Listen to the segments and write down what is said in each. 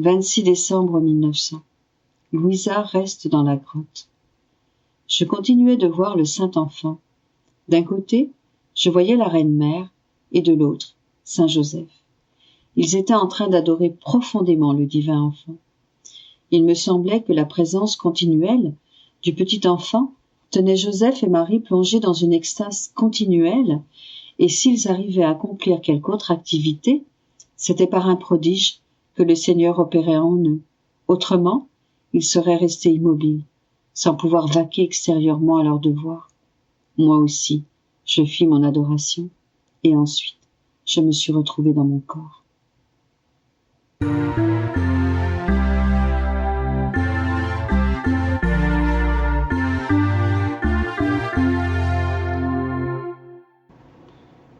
26 décembre 1900. Louisa reste dans la grotte. Je continuais de voir le Saint-Enfant. D'un côté, je voyais la Reine-Mère, et de l'autre, Saint-Joseph. Ils étaient en train d'adorer profondément le divin enfant. Il me semblait que la présence continuelle du petit enfant tenait Joseph et Marie plongés dans une extase continuelle, et s'ils arrivaient à accomplir quelque autre activité, c'était par un prodige que le Seigneur opérait en eux. Autrement, ils seraient restés immobiles, sans pouvoir vaquer extérieurement à leurs devoirs. Moi aussi, je fis mon adoration, et ensuite, je me suis retrouvée dans mon corps. «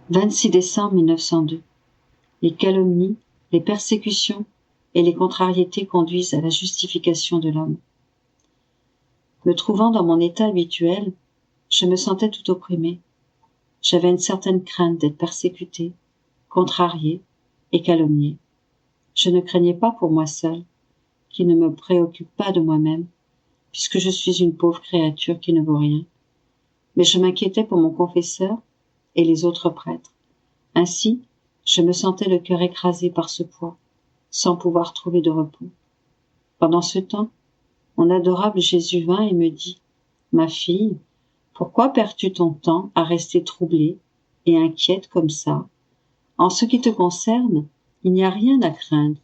26 décembre 1902. Les calomnies, les persécutions et les contrariétés conduisent à la justification de l'homme. Me trouvant dans mon état habituel, je me sentais tout opprimé. J'avais une certaine crainte d'être persécuté, contrarié et calomnié. Je ne craignais pas pour moi seul, qui ne me préoccupe pas de moi-même, puisque je suis une pauvre créature qui ne vaut rien. Mais je m'inquiétais pour mon confesseur et les autres prêtres. Ainsi, je me sentais le cœur écrasé par ce poids, sans pouvoir trouver de repos. Pendant ce temps, mon adorable Jésus vint et me dit « Ma fille, pourquoi perds-tu ton temps à rester troublée et inquiète comme ça? En ce qui te concerne, il n'y a rien à craindre,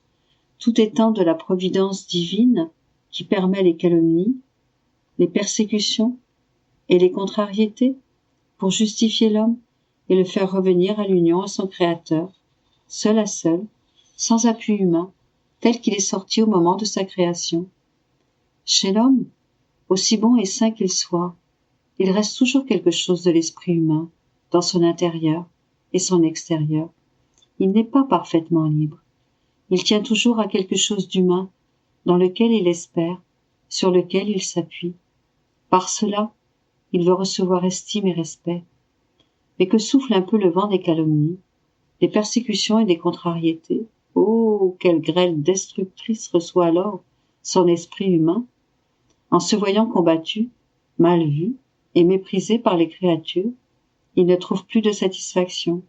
tout étant de la providence divine qui permet les calomnies, les persécutions et les contrariétés pour justifier l'homme et le faire revenir à l'union à son Créateur, seul à seul, sans appui humain, tel qu'il est sorti au moment de sa création. Chez l'homme, aussi bon et saint qu'il soit, il reste toujours quelque chose de l'esprit humain dans son intérieur et son extérieur. Il n'est pas parfaitement libre. Il tient toujours à quelque chose d'humain dans lequel il espère, sur lequel il s'appuie. Par cela, il veut recevoir estime et respect. Mais que souffle un peu le vent des calomnies, des persécutions et des contrariétés. Oh, quelle grêle destructrice reçoit alors son esprit humain, en se voyant combattu, mal vu et méprisé par les créatures, il ne trouve plus de satisfaction.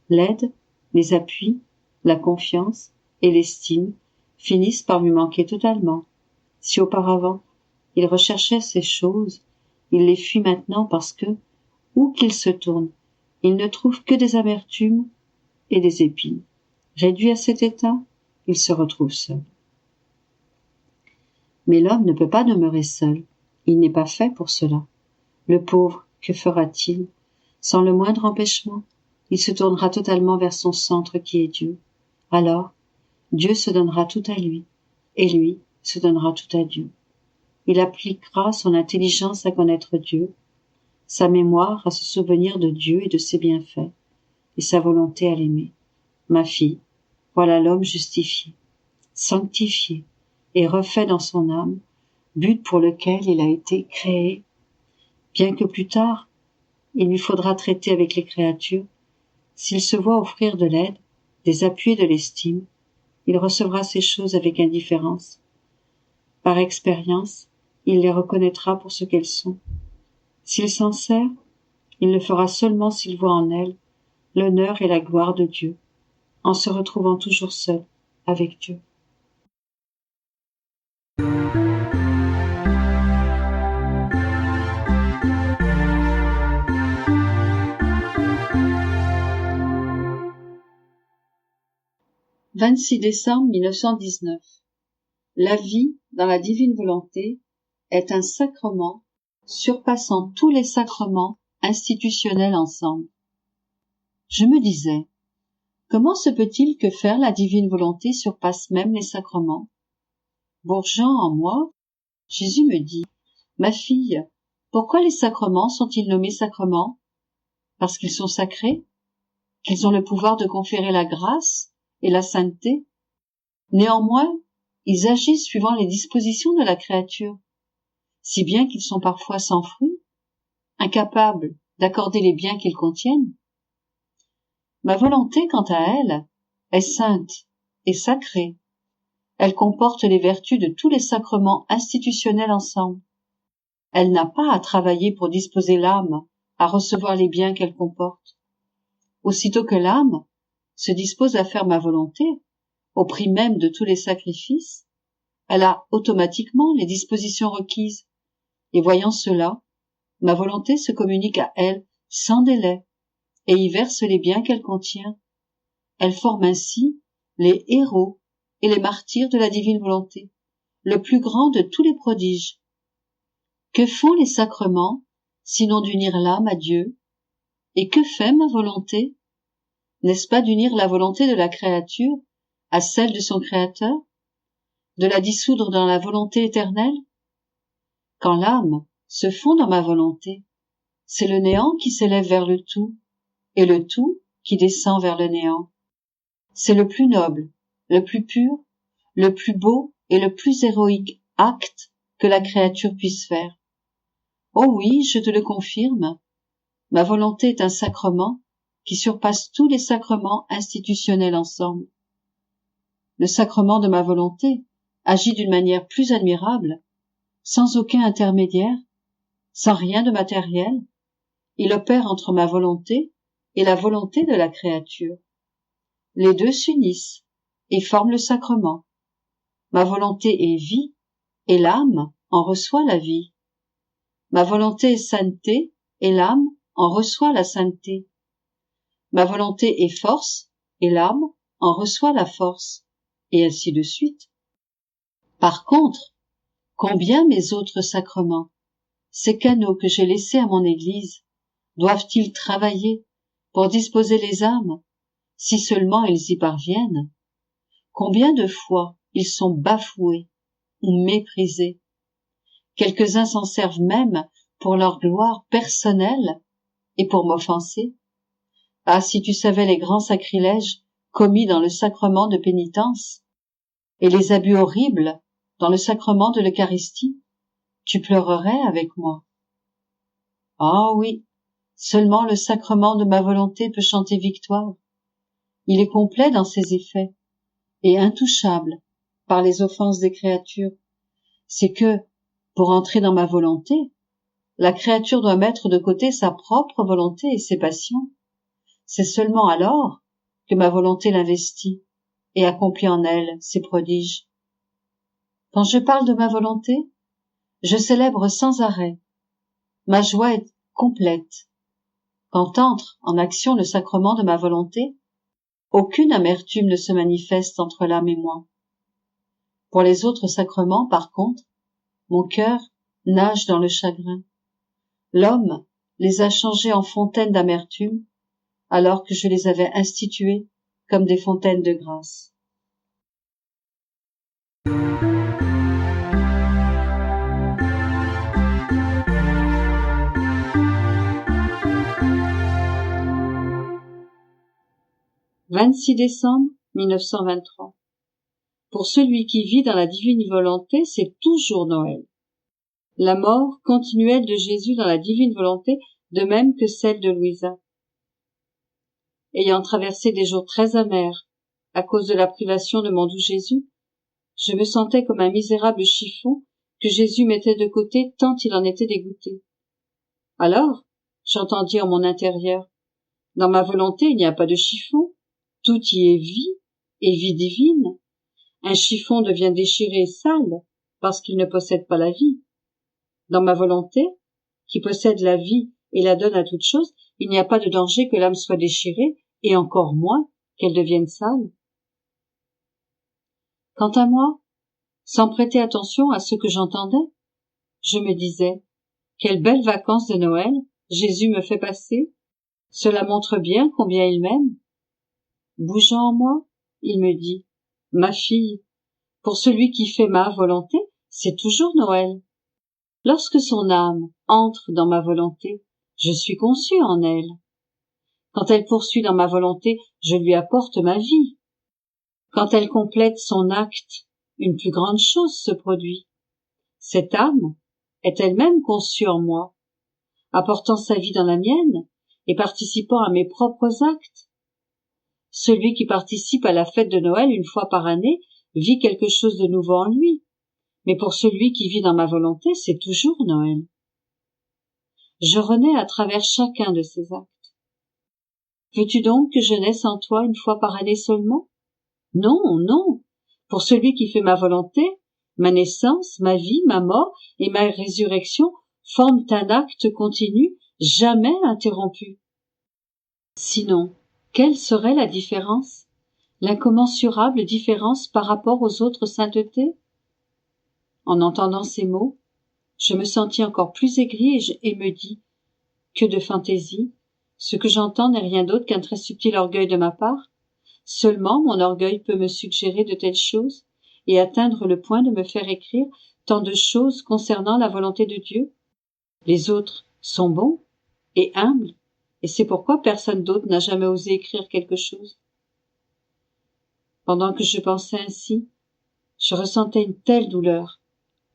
L'aide, les appuis, la confiance et l'estime finissent par lui manquer totalement. Si auparavant, il recherchait ces choses, il les fuit maintenant parce que, où qu'il se tourne, il ne trouve que des amertumes et des épines. Réduit à cet état, il se retrouve seul. Mais l'homme ne peut pas demeurer seul. Il n'est pas fait pour cela. Le pauvre, que fera-t-il? Sans le moindre empêchement, il se tournera totalement vers son centre qui est Dieu. Alors, Dieu se donnera tout à lui, et lui se donnera tout à Dieu. Il appliquera son intelligence à connaître Dieu, sa mémoire à se souvenir de Dieu et de ses bienfaits, et sa volonté à l'aimer. Ma fille, voilà l'homme justifié, sanctifié et refait dans son âme, but pour lequel il a été créé. Bien que plus tard, il lui faudra traiter avec les créatures, s'il se voit offrir de l'aide, des appuis et de l'estime, il recevra ces choses avec indifférence. Par expérience, il les reconnaîtra pour ce qu'elles sont. S'il s'en sert, il le fera seulement s'il voit en elles l'honneur et la gloire de Dieu, en se retrouvant toujours seul avec Dieu. « 26 décembre 1919. La vie dans la divine volonté est un sacrement surpassant tous les sacrements institutionnels ensemble. Je me disais, comment se peut-il que faire la divine volonté surpasse même les sacrements? Bourgeant en moi, Jésus me dit, ma fille, pourquoi les sacrements sont-ils nommés sacrements? Parce qu'ils sont sacrés, qu'ils ont le pouvoir de conférer la grâce et la sainteté. Néanmoins, ils agissent suivant les dispositions de la créature, si bien qu'ils sont parfois sans fruit, incapables d'accorder les biens qu'ils contiennent. Ma volonté, quant à elle, est sainte et sacrée. Elle comporte les vertus de tous les sacrements institutionnels ensemble. Elle n'a pas à travailler pour disposer l'âme à recevoir les biens qu'elle comporte. Aussitôt que l'âme se dispose à faire ma volonté, au prix même de tous les sacrifices, elle a automatiquement les dispositions requises, et voyant cela, ma volonté se communique à elle sans délai, et y verse les biens qu'elle contient. Elle forme ainsi les héros et les martyrs de la divine volonté, le plus grand de tous les prodiges. Que font les sacrements, sinon d'unir l'âme à Dieu? Et que fait ma volonté? N'est-ce pas d'unir la volonté de la créature à celle de son Créateur? De la dissoudre dans la volonté éternelle? Quand l'âme se fond dans ma volonté, c'est le néant qui s'élève vers le tout, et le tout qui descend vers le néant. C'est le plus noble, le plus pur, le plus beau et le plus héroïque acte que la créature puisse faire. Oh oui, je te le confirme, ma volonté est un sacrement qui surpasse tous les sacrements institutionnels ensemble. Le sacrement de ma volonté agit d'une manière plus admirable, sans aucun intermédiaire, sans rien de matériel. Il opère entre ma volonté et la volonté de la créature. Les deux s'unissent et forment le sacrement. Ma volonté est vie, et l'âme en reçoit la vie. Ma volonté est sainteté, et l'âme en reçoit la sainteté. Ma volonté est force, et l'âme en reçoit la force, et ainsi de suite. Par contre, combien mes autres sacrements, ces canaux que j'ai laissés à mon Église, doivent-ils travailler pour disposer les âmes, si seulement ils y parviennent? Combien de fois ils sont bafoués ou méprisés? Quelques-uns s'en servent même pour leur gloire personnelle et pour m'offenser. Ah, si tu savais les grands sacrilèges commis dans le sacrement de pénitence et les abus horribles dans le sacrement de l'Eucharistie, tu pleurerais avec moi. Ah oui, seulement le sacrement de ma volonté peut chanter victoire. Il est complet dans ses effets et intouchable par les offenses des créatures. C'est que, pour entrer dans ma volonté, la créature doit mettre de côté sa propre volonté et ses passions. C'est seulement alors que ma volonté l'investit et accomplit en elle ses prodiges. Quand je parle de ma volonté, je célèbre sans arrêt. Ma joie est complète. Quand entre en action le sacrement de ma volonté, aucune amertume ne se manifeste entre l'âme et moi. Pour les autres sacrements, par contre, mon cœur nage dans le chagrin. L'homme les a changés en fontaines d'amertume, alors que je les avais institués comme des fontaines de grâce. « 26 décembre 1923. Pour celui qui vit dans la divine volonté, c'est toujours Noël. La mort continuelle de Jésus dans la divine volonté, de même que celle de Louisa. Ayant traversé des jours très amers à cause de la privation de mon doux Jésus, je me sentais comme un misérable chiffon que Jésus mettait de côté tant il en était dégoûté. Alors, j'entendis en mon intérieur, dans ma volonté il n'y a pas de chiffon, tout y est vie et vie divine. Un chiffon devient déchiré et sale parce qu'il ne possède pas la vie. Dans ma volonté, qui possède la vie et la donne à toute chose, il n'y a pas de danger que l'âme soit déchirée, et encore moins qu'elle devienne sale. Quant à moi, sans prêter attention à ce que j'entendais, je me disais, quelles belles vacances de Noël Jésus me fait passer. Cela montre bien combien il m'aime. Bougeant en moi, il me dit, ma fille, pour celui qui fait ma volonté, c'est toujours Noël. Lorsque son âme entre dans ma volonté, je suis conçu en elle. Quand elle poursuit dans ma volonté, je lui apporte ma vie. Quand elle complète son acte, une plus grande chose se produit. Cette âme est elle-même conçue en moi, apportant sa vie dans la mienne et participant à mes propres actes. Celui qui participe à la fête de Noël une fois par année vit quelque chose de nouveau en lui. Mais pour celui qui vit dans ma volonté, c'est toujours Noël. Je renais à travers chacun de ces actes. Veux-tu donc que je naisse en toi une fois par année seulement? Non, non. Pour celui qui fait ma volonté, ma naissance, ma vie, ma mort et ma résurrection forment un acte continu, jamais interrompu. Sinon, quelle serait la différence? L'incommensurable différence par rapport aux autres saintetés? En entendant ces mots, je me sentis encore plus aigrie et me dis, que de fantaisie, ce que j'entends n'est rien d'autre qu'un très subtil orgueil de ma part. Seulement mon orgueil peut me suggérer de telles choses et atteindre le point de me faire écrire tant de choses concernant la volonté de Dieu. Les autres sont bons et humbles, et c'est pourquoi personne d'autre n'a jamais osé écrire quelque chose. Pendant que je pensais ainsi, je ressentais une telle douleur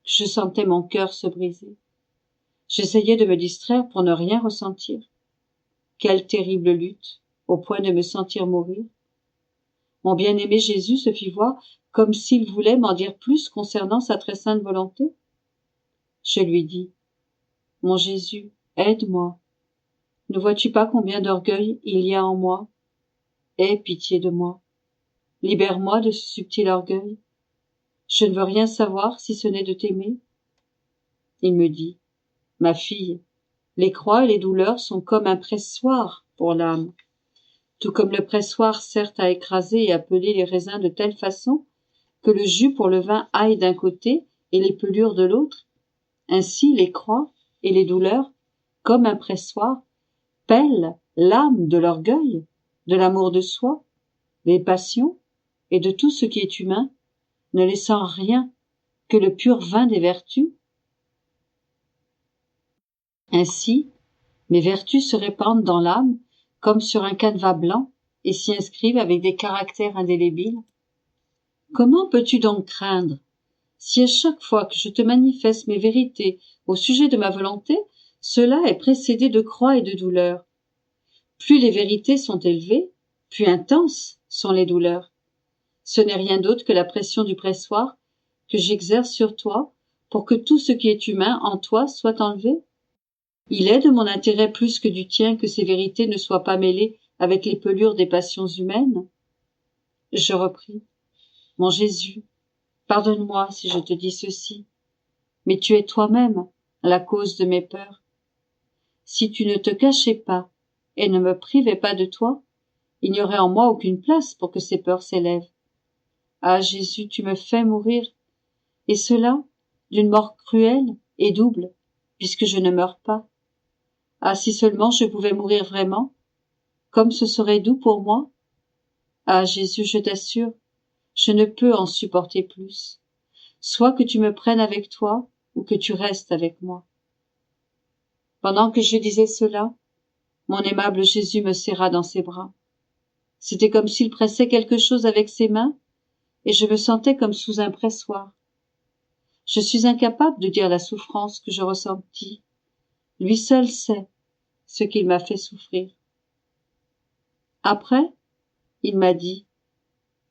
que je sentais mon cœur se briser. J'essayais de me distraire pour ne rien ressentir. Quelle terrible lutte, au point de me sentir mourir. Mon bien-aimé Jésus se fit voir comme s'il voulait m'en dire plus concernant sa très sainte volonté. Je lui dis, mon Jésus, aide-moi. Ne vois-tu pas combien d'orgueil il y a en moi? Aie pitié de moi. Libère-moi de ce subtil orgueil. Je ne veux rien savoir si ce n'est de t'aimer. Il me dit, ma fille, les croix et les douleurs sont comme un pressoir pour l'âme. Tout comme le pressoir sert à écraser et à peler les raisins de telle façon que le jus pour le vin aille d'un côté et les pelures de l'autre, ainsi les croix et les douleurs, comme un pressoir, pèlent l'âme de l'orgueil, de l'amour de soi, des passions et de tout ce qui est humain, ne laissant rien que le pur vin des vertus. Ainsi, mes vertus se répandent dans l'âme comme sur un canevas blanc et s'y inscrivent avec des caractères indélébiles. Comment peux-tu donc craindre, si à chaque fois que je te manifeste mes vérités au sujet de ma volonté, cela est précédé de croix et de douleurs? Plus les vérités sont élevées, plus intenses sont les douleurs. Ce n'est rien d'autre que la pression du pressoir que j'exerce sur toi pour que tout ce qui est humain en toi soit enlevé. Il est de mon intérêt plus que du tien que ces vérités ne soient pas mêlées avec les pelures des passions humaines. Je repris, mon Jésus, pardonne-moi si je te dis ceci, mais tu es toi-même la cause de mes peurs. Si tu ne te cachais pas et ne me privais pas de toi, il n'y aurait en moi aucune place pour que ces peurs s'élèvent. Ah Jésus, tu me fais mourir, et cela d'une mort cruelle et double, puisque je ne meurs pas. Ah, si seulement je pouvais mourir vraiment, comme ce serait doux pour moi. Ah Jésus, je t'assure, je ne peux en supporter plus. Soit que tu me prennes avec toi, ou que tu restes avec moi. Pendant que je disais cela, mon aimable Jésus me serra dans ses bras. C'était comme s'il pressait quelque chose avec ses mains, et je me sentais comme sous un pressoir. Je suis incapable de dire la souffrance que je ressentis. Lui seul sait ce qu'il m'a fait souffrir. Après, il m'a dit,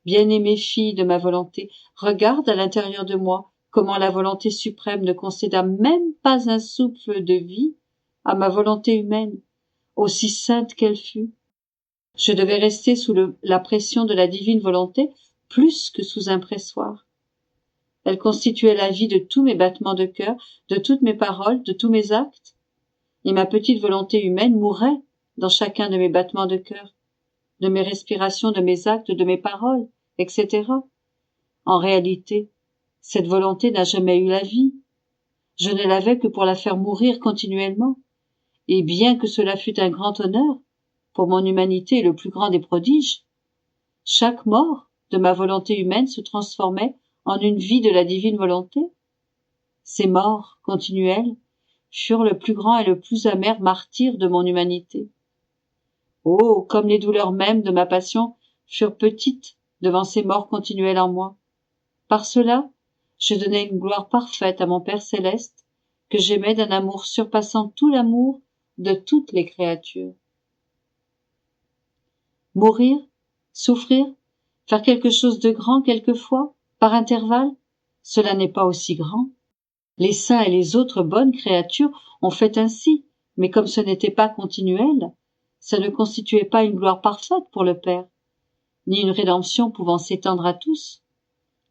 bien-aimée fille de ma volonté, regarde à l'intérieur de moi comment la volonté suprême ne concéda même pas un souffle de vie à ma volonté humaine, aussi sainte qu'elle fût. Je devais rester sous la pression de la divine volonté plus que sous un pressoir. Elle constituait la vie de tous mes battements de cœur, de toutes mes paroles, de tous mes actes, et ma petite volonté humaine mourait dans chacun de mes battements de cœur, de mes respirations, de mes actes, de mes paroles, etc. En réalité, cette volonté n'a jamais eu la vie. Je ne l'avais que pour la faire mourir continuellement, et bien que cela fût un grand honneur, pour mon humanité le plus grand des prodiges, chaque mort de ma volonté humaine se transformait en une vie de la divine volonté. Ces morts continuelles furent le plus grand et le plus amer martyre de mon humanité. Oh, comme les douleurs mêmes de ma passion furent petites devant ces morts continuelles en moi. Par cela, je donnais une gloire parfaite à mon Père céleste, que j'aimais d'un amour surpassant tout l'amour de toutes les créatures. Mourir, souffrir, faire quelque chose de grand quelquefois, Par intervalle, cela n'est pas aussi grand. Les saints et les autres bonnes créatures ont fait ainsi, mais comme ce n'était pas continuel, ça ne constituait pas une gloire parfaite pour le Père, ni une rédemption pouvant s'étendre à tous.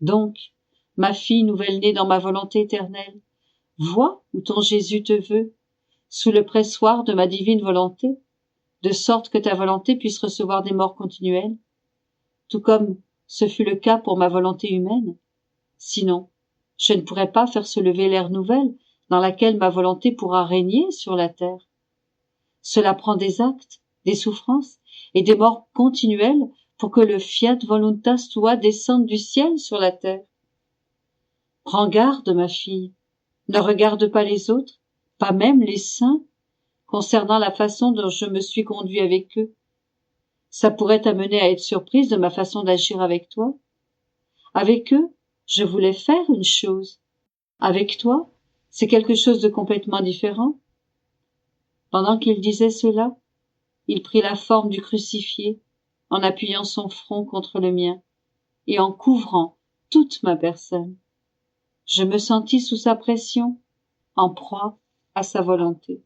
Donc, ma fille nouvelle-née dans ma volonté éternelle, vois où ton Jésus te veut, sous le pressoir de ma divine volonté, de sorte que ta volonté puisse recevoir des morts continuelles, tout comme ce fut le cas pour ma volonté humaine. Sinon, je ne pourrais pas faire se lever l'ère nouvelle dans laquelle ma volonté pourra régner sur la terre. Cela prend des actes, des souffrances et des morts continuelles pour que le fiat voluntas tua descende du ciel sur la terre. Prends garde, ma fille, ne regarde pas les autres, pas même les saints, concernant la façon dont je me suis conduit avec eux. Ça pourrait t'amener à être surprise de ma façon d'agir avec toi. Avec eux, je voulais faire une chose. Avec toi, c'est quelque chose de complètement différent. Pendant qu'il disait cela, il prit la forme du crucifié, en appuyant son front contre le mien, et en couvrant toute ma personne. Je me sentis sous sa pression, en proie à sa volonté.